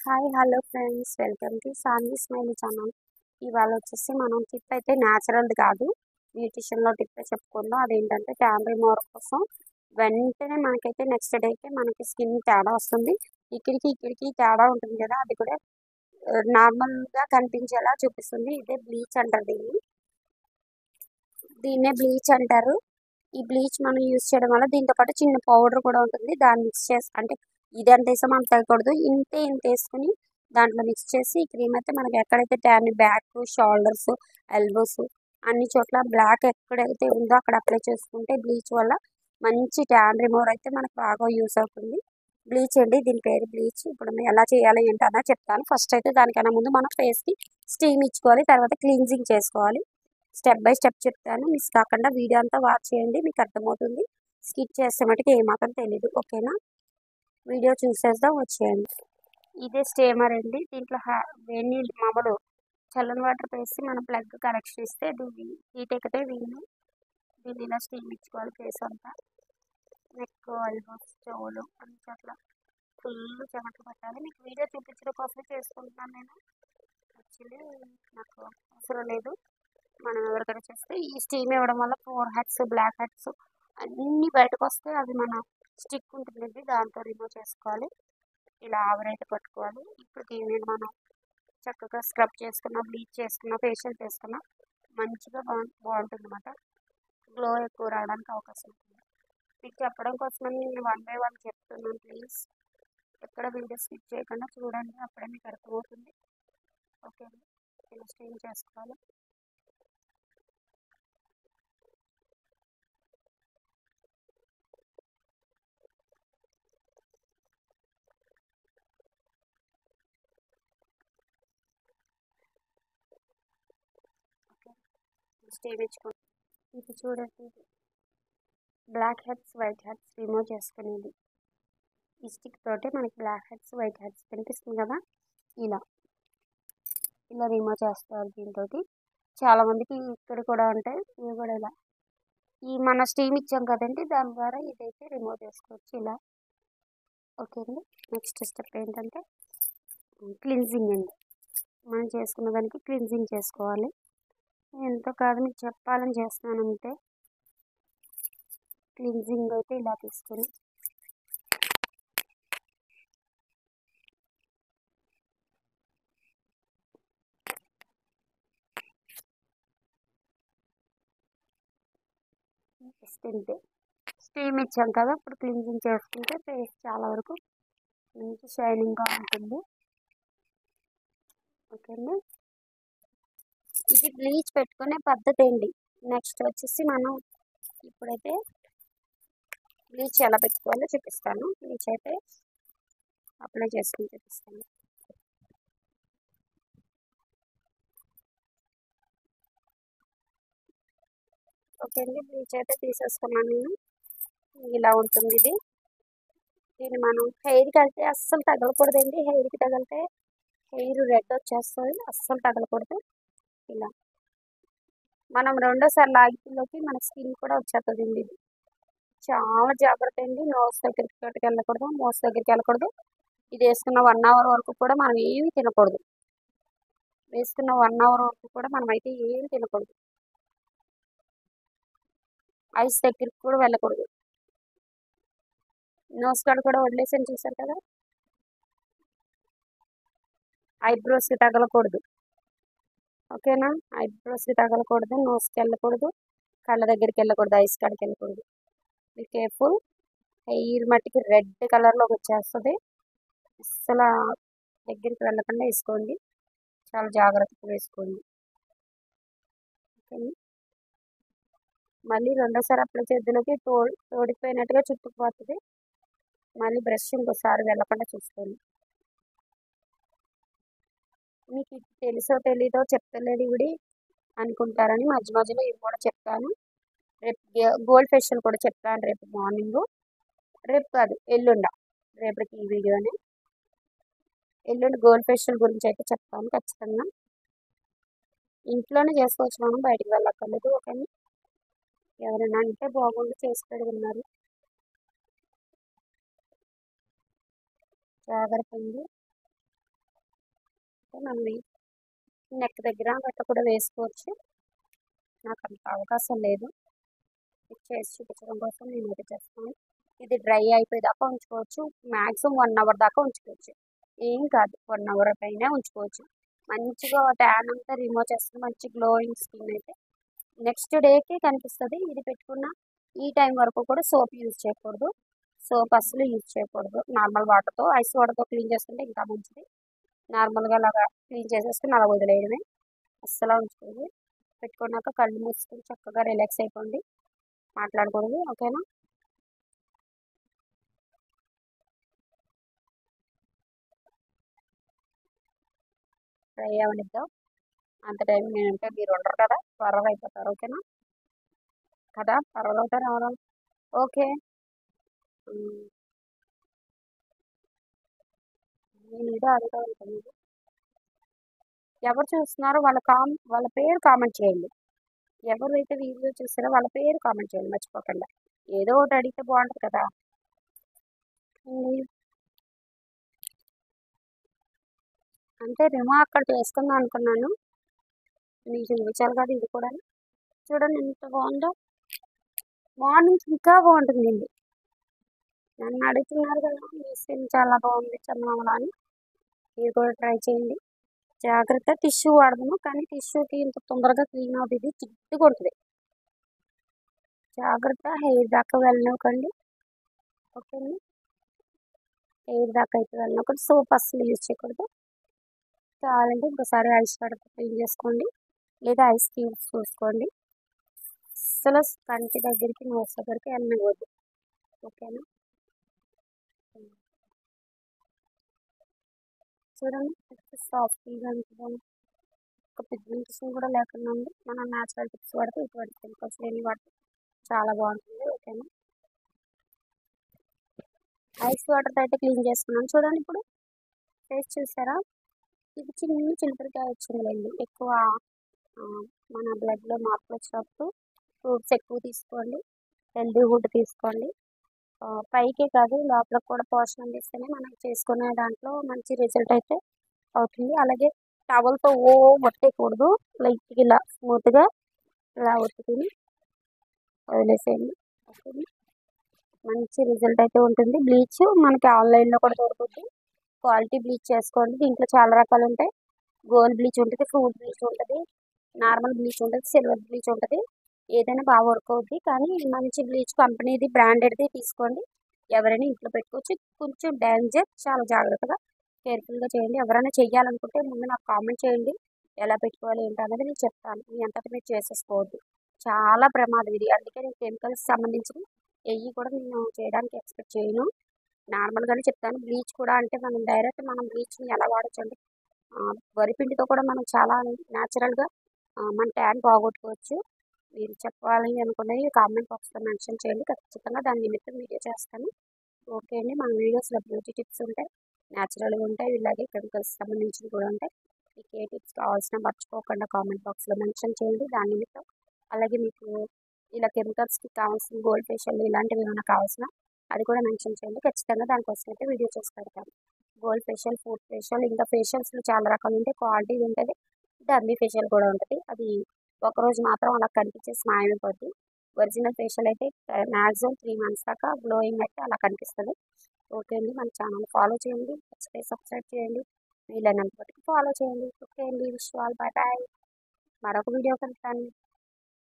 Hi hello friends, welcome to Saanvi smiley channel. ఇవాళ వచ్చేసి మనం టిప్ అయితే న్యాచురల్ది కాదు, బ్యూటిషియన్లో టిప్ చెప్పుకుందాం. అదేంటంటే ట్యాన్ రిమూవర్ కోసం వెంటనే మనకైతే నెక్స్ట్ డేకి మనకి స్కిన్ తేడా వస్తుంది. ఇక్కడికి తేడా ఉంటుంది కదా, అది కూడా నార్మల్గా కనిపించేలా చూపిస్తుంది. ఇదే బ్లీచ్ అంటారు, దీన్నే బ్లీచ్ అంటారు. ఈ బ్లీచ్ మనం యూజ్ చేయడం వల్ల దీంతో పాటు చిన్న పౌడర్ కూడా ఉంటుంది. దాన్ని మిక్స్ చేసి, అంటే ఇది ఎంత వేసామో అంత తగ్గకూడదు, ఇంత వేసుకుని దాంట్లో మిక్స్ చేసి ఈ క్రీమ్ అయితే మనకి ఎక్కడైతే ట్యాన్ బ్యాక్, షోల్డర్స్, ఎల్బోస్ అన్ని చోట్ల బ్లాక్ ఎక్కడైతే ఉందో అక్కడ అప్లై చేసుకుంటే బ్లీచ్ వల్ల మంచి ట్యాన్ రిమూవర్ అయితే మనకు బాగా యూస్ అవుతుంది. బ్లీచ్ అండి, దీని పేరు బ్లీచ్. ఇప్పుడు ఎలా చేయాలి ఏంటన్నా చెప్తాను. ఫస్ట్ అయితే దానికన్నా ముందు మనం ఫేస్కి స్టీమ్ ఇచ్చుకోవాలి, తర్వాత క్లీన్జింగ్ చేసుకోవాలి. స్టెప్ బై స్టెప్ చెప్తాను, మిస్ కాకుండా వీడియో అంతా వాచ్ చేయండి, మీకు అర్థమవుతుంది. స్కిప్ చేస్తే మటుకు ఏమాత్రం తెలీదు, ఓకేనా? వీడియో చూసేద్దాం, వచ్చేయండి. ఇదే స్టీమర్ అండి. దీంట్లో వేడి నీళ్ళు మామూలు చల్లని వాటర్ వేసి మనం ప్లగ్ కనెక్షన్ ఇస్తే దీన్ని హీట్ ఎక్కితే దీన్ని ఇలా స్టీమ్ ఇచ్చుకోవాలి. ఫేస్ అంతా, నెక్, ఎల్బోస్, చెవులు అన్ని చోట్ల ఫుల్ చెమట పట్టాలి. మీకు వీడియో చూపించడం కోసమే చేసుకుంటున్నాను నేను. యాక్చువల్లీ నాకు అవసరం లేదు, మనం ఎవరికైనా చేస్తే ఈ స్టీమ్ ఇవ్వడం వల్ల ఫోర్ హెడ్స్, బ్లాక్ హెడ్స్ అన్నీ బయటకు వస్తే అది మన స్టిక్ ఉంటుంది, దాంతో రిమూవ్ చేసుకోవాలి. ఇలా ఆవిరైతే పట్టుకోవాలి. ఇప్పుడు దీన్ని మనం చక్కగా స్క్రబ్ చేసుకున్న, బ్లీచ్ చేసుకున్న, ఫేషియల్ చేసుకున్న మంచిగా బాగుంటుంది అన్నమాట. గ్లో ఎక్కువ రావడానికి అవకాశం ఉంటుంది. మీకు చెప్పడం కోసమని నేను 1 by 1 చెప్తున్నాను. ప్లీజ్ ఎక్కడ వీడియో స్కిప్ చేయకుండా చూడండి, అప్పుడే మీకు అర్థమవుతుంది. ఓకే, ఇలా స్టీమ్ చేసుకోవాలి. స్టీమ్ ఇచ్చుకోండి. ఇది చూడండి, black heads, white heads remove చేసుకునేది. ఈ స్టిక్ తోటి మనకి బ్లాక్ హెడ్స్, వైట్ హెడ్స్ కనిపిస్తుంది కదా, ఇలా రిమూవ్ చేస్తారు దీంతో. చాలామందికి ఇక్కడ కూడా ఉంటాయి, ఇవి కూడా ఇలా మన స్టీమ్ ఇచ్చాం కదండి, దాని ద్వారా ఇదైతే రిమూవ్ చేసుకోవచ్చు ఇలా. ఓకే అండి, నెక్స్ట్ స్టెప్ ఏంటంటే క్లిన్జింగ్ అండి. మనం చేసుకున్న దానికి క్లిన్జింగ్ చేసుకోవాలి. ఎంతో కాదు, మీకు చెప్పాలని చేస్తున్నాను అంతే. క్లిన్జింగ్ అయితే ఇలా తీసుకొని తింటే స్టీమ్ ఇచ్చాం కదా, ఇప్పుడు క్లిన్జింగ్ చేసుకుంటే ఫేస్ చాలా వరకు మంచి షైనింగ్గా ఉంటుంది. ఓకే అండి, ఇది బ్లీచ్ పెట్టుకునే పద్ధతి అండి. నెక్స్ట్ వచ్చేసి మనం ఇప్పుడైతే బ్లీచ్ ఎలా పెట్టుకోవాలో చూపిస్తాను. బ్లీచ్ అయితే అప్లై చేసుకుని చూపిస్తాను. ఓకే అండి, బ్లీచ్ అయితే తీసేసుకున్నాను నేను. ఇలా ఉంటుంది ఇది. దీన్ని మనం హెయిర్కి అయితే అస్సలు తగలకూడదండి. హెయిర్కి తగిలితే హెయిర్ రెడ్ వచ్చేస్తుంది, అస్సలు తగలకూడదు. ఇలా మనం రెండోసారి లాగిలోకి మన స్కిన్ కూడా వచ్చేస్తుంది అండి. ఇది చాలా జాగ్రత్త అండి. నోస్ దగ్గరికి వెళ్ళకూడదు, మోస్ దగ్గరికి వెళ్ళకూడదు. ఇది వేసుకున్న 1 hour వరకు కూడా మనం ఏమి తినకూడదు. వేసుకున్న 1 hour వరకు కూడా మనం అయితే ఏమి తినకూడదు. ఐస్ దగ్గరికి కూడా వెళ్ళకూడదు. నోస్ కాడ కూడా వదిలేసాను, చూసారు కదా. ఐబ్రోస్కి తగలకూడదు, ఓకేనా? ఐబ్రోస్కి తగలకూడదు, నోస్కి వెళ్ళకూడదు, కళ్ళ దగ్గరికి వెళ్ళకూడదు, ఐస్ కాడికి వెళ్ళకూడదు. Be careful. హెయిర్ మట్టికి రెడ్ కలర్లోకి వచ్చేస్తుంది. అస్సలు దగ్గరికి వెళ్ళకుండా వేసుకోండి, చాలా జాగ్రత్తగా వేసుకోండి. ఓకే, మళ్ళీ రెండోసారి అప్లై చేతులకి తోడిపోయినట్టుగా చుట్టుకుపోతుంది. మళ్ళీ బ్రష్ ఇంకోసారి వెళ్ళకుండా చూసుకోండి. మీకు తెలుసో తెలీదో చెప్తలేదు ఇవిడి అనుకుంటారని మధ్య మధ్యలో ఇవి కూడా చెప్తాను. రేపు గోల్డ్ ఫేషియల్ కూడా చెప్తాను, రేపు మార్నింగ్. రేపు కాదు, ఎల్లుండ. రేపటికి ఈ వీడియోని ఎల్లుండి గోల్డ్ ఫేషియల్ గురించి అయితే చెప్తాను ఖచ్చితంగా. ఇంట్లోనే చేసుకోవచ్చు, మనం బయటికి వెళ్ళక్కర్లేదు. ఓకే, ఎవరైనా అంటే బాగుండి చేసి పెడుతున్నారు. జాగ్రత్త అండి. మనం నెక్ దగ్గర గట్ట కూడా వేసుకోవచ్చు. నాకు అంత అవకాశం లేదు, ఇది చేసి చూపించడం కోసం నేను ఇది చేస్తాను. ఇది డ్రై అయిపోయేదాకా ఉంచుకోవచ్చు, మ్యాక్సిమం 1 అవర్ దాకా ఉంచుకోవచ్చు. ఏం కాదు, 1 అవర్ పైన ఉంచుకోవచ్చు. మంచిగా ట్యాన్ అంతా రిమూవ్ చేస్తుంది, మంచి గ్లోయింగ్ స్కిన్ అయితే నెక్స్ట్ డేకి కనిపిస్తుంది. ఇది పెట్టుకున్న ఈ టైం వరకు కూడా సోప్ యూజ్ చేయకూడదు, సోప్ అస్సలు యూజ్ చేయకూడదు. నార్మల్ వాటర్తో, ఐస్ వాటర్తో క్లీన్ చేసుకుంటే ఇంకా మంచిది. నార్మల్గా అలాగా క్లీన్ చేసేసుకుని అలా వదిలేయడమే, అస్సలు ఉంచుకోదు. పెట్టుకున్నాక కళ్ళు మూసుకొని చక్కగా రిలాక్స్ అయిపోండి, మాట్లాడకూడదు. ఓకేనా? ట్రై అవనిద్దాం. అంత టైం నేనంటే మీరు ఉండరు కదా, త్వరగా అయిపోతారు. ఓకేనా కదా, త్వరగా అవుతారు ఎవరు? ఓకే. నేను ఇదే అడుగుతా ఉంటాను, ఎవరు చూస్తున్నారో వాళ్ళ పేరు కామెంట్ చేయండి. ఎవరైతే వీడియో చూస్తారో వాళ్ళ పేరు కామెంట్ చేయండి మర్చిపోకుండా. ఏదో ఒకటి అడిగితే బాగుంటుంది కదా. అంటే రిమూవ్ అక్కడ చేసుకుందాం అనుకున్నాను, మీకు చూపించాలి కదా ఇది కూడా. చూడండి ఎంత బాగుందో, మార్నింగ్ ఇంకా బాగుంటుందండి. నన్ను అడుగుతున్నారు కదా మీ స్కిన్ చాలా బాగుంది చందమామలా అని, మీరు కూడా ట్రై చేయండి. జాగ్రత్త, టిష్యూ వాడదాము, కానీ టిష్యూకి ఇంత తొందరగా క్లీన్ అవుతుంది, ఇది జిడ్డుగా ఉంటుంది. జాగ్రత్త, హెయిర్ దాకా వెళ్ళనివ్వకండి. ఓకేనా, హెయిర్ దాకా అయితే వెళ్ళినప్పుడు సోప్ అస్సలు యూజ్ చేయకూడదు. కావాలంటే ఇంకోసారి ఐస్ వాటర్తో క్లీన్ చేసుకోండి, లేదా ఐస్ క్యూబ్స్ చూసుకోండి. అస్సలు కంటి దగ్గరికి నోస్ దగ్గరికి వెళ్ళనివ్వద్దు. ఓకేనా? చూడండి సాఫ్ట్గా ఉంటుంది, ఒక పిగ్మెంటేషన్ కూడా లేకుండా ఉంది. మనం న్యాచురల్ టిప్స్ వాడితే ఇటువంటి కెమికల్స్ లేని వాడితే చాలా బాగుంటుంది. ఓకేనా? ఐస్ వాటర్తో అయితే క్లీన్ చేసుకున్నాను. చూడండి ఇప్పుడు ఫేస్ చూసారా, ఇది చిన్న చిలుపురికాయ వచ్చిందండి. ఎక్కువ మన బ్లడ్లో మార్పులు వచ్చినప్పుడు ఫ్రూట్స్ ఎక్కువ తీసుకోండి, హెల్దీ ఫుడ్ తీసుకోండి. పైకే కాదు లోపలికి కూడా పోషణ అందిస్తేనే మనం చేసుకునే దాంట్లో మంచి రిజల్ట్ అయితే అవుతుంది. అలాగే టవల్తో ఒట్టేయకూడదు, లైట్గా ఇలా స్మూత్గా ఇలా ఒత్తుకుని వదిలేసేయండి. ఓకే, మంచి రిజల్ట్ అయితే ఉంటుంది. బ్లీచ్ మనకి ఆన్లైన్లో కూడా దొరుకుతుంది, క్వాలిటీ బ్లీచ్ చేసుకోండి. దీంట్లో చాలా రకాలు ఉంటాయి, గోల్డ్ బ్లీచ్ ఉంటుంది, ఫ్రూట్ బ్లీచ్ ఉంటుంది, నార్మల్ బ్లీచ్ ఉంటుంది, సిల్వర్ బ్లీచ్ ఉంటుంది. ఏదైనా బాగా వర్క్ అవుద్ది, కానీ మంచి బ్లీచ్ కంపెనీది బ్రాండెడ్ది తీసుకోండి. ఎవరైనా ఇంట్లో పెట్టుకోవచ్చు, కొంచెం డేంజర్, చాలా జాగ్రత్తగా కేర్ఫుల్గా చేయండి. ఎవరైనా చేయాలనుకుంటే ముందు నాకు కామెంట్ చేయండి, ఎలా పెట్టుకోవాలి ఏంటి అనేది నేను చెప్తాను. మీ అంతటా మీరు చేసేసుకోవద్దు, చాలా ప్రమాదం ఇది. అందుకే నేను కెమికల్స్ సంబంధించిన ఏవి కూడా నేను చేయడానికి ఎక్స్పెక్ట్ చేయను, నార్మల్గానే చెప్తాను. బ్లీచ్ కూడా అంటే మనం బ్లీచ్ని ఎలా వాడచ్చు అంటే వరిపిండితో కూడా మనం చాలా న్యాచురల్గా మన ట్యాన్ పోగొట్టుకోవచ్చు. మీరు చెప్పాలి అనుకున్నవి కామెంట్ బాక్స్లో మెన్షన్ చేయండి, ఖచ్చితంగా దాని నిమిత్తం వీడియో చేస్తాను. ఓకే అండి, మన వీడియోస్లో బ్యూటీ టిప్స్ ఉంటాయి, న్యాచురల్గా ఉంటాయి, ఇలాగే కెమికల్స్ సంబంధించినవి కూడా ఉంటాయి. మీకు ఏ టిప్స్ కావాల్సిన మర్చిపోకుండా కామెంట్ బాక్స్లో మెన్షన్ చేయండి దాని నిమిత్తం. అలాగే మీకు ఇలా కెమికల్స్కి కావాల్సిన గోల్డ్ ఫేషియల్ ఇలాంటివి ఏమైనా కావాల్సిన అది కూడా మెన్షన్ చేయండి, ఖచ్చితంగా దానికోసం అయితే వీడియో చేసి పెడతాను. గోల్డ్ ఫేషియల్, ఫుడ్ ఫేషియల్, ఇంకా ఫేషియల్స్లో చాలా రకాలు ఉంటాయి, క్వాలిటీ ఉంటుంది, డమ్మీ ఫేషియల్ కూడా ఉంటుంది. అది ఒకరోజు మాత్రం అలా కనిపించేసి మాయమైపోద్ది. ఒరిజినల్ ఫేషియల్ అయితే మ్యాక్సిమం 3 మంత్స్ దాకా గ్లోయింగ్ అయితే అలా కనిపిస్తుంది. ఓకే అండి, మన ఛానల్ ఫాలో చేయండి, సబ్స్క్రైబ్ చేయండి, వీలైనంత వరకు ఫాలో చేయండి. ఓకే అండి, విష్ ఆల్, బాయ్ బాయ్. మరొక వీడియో కలుస్తాను.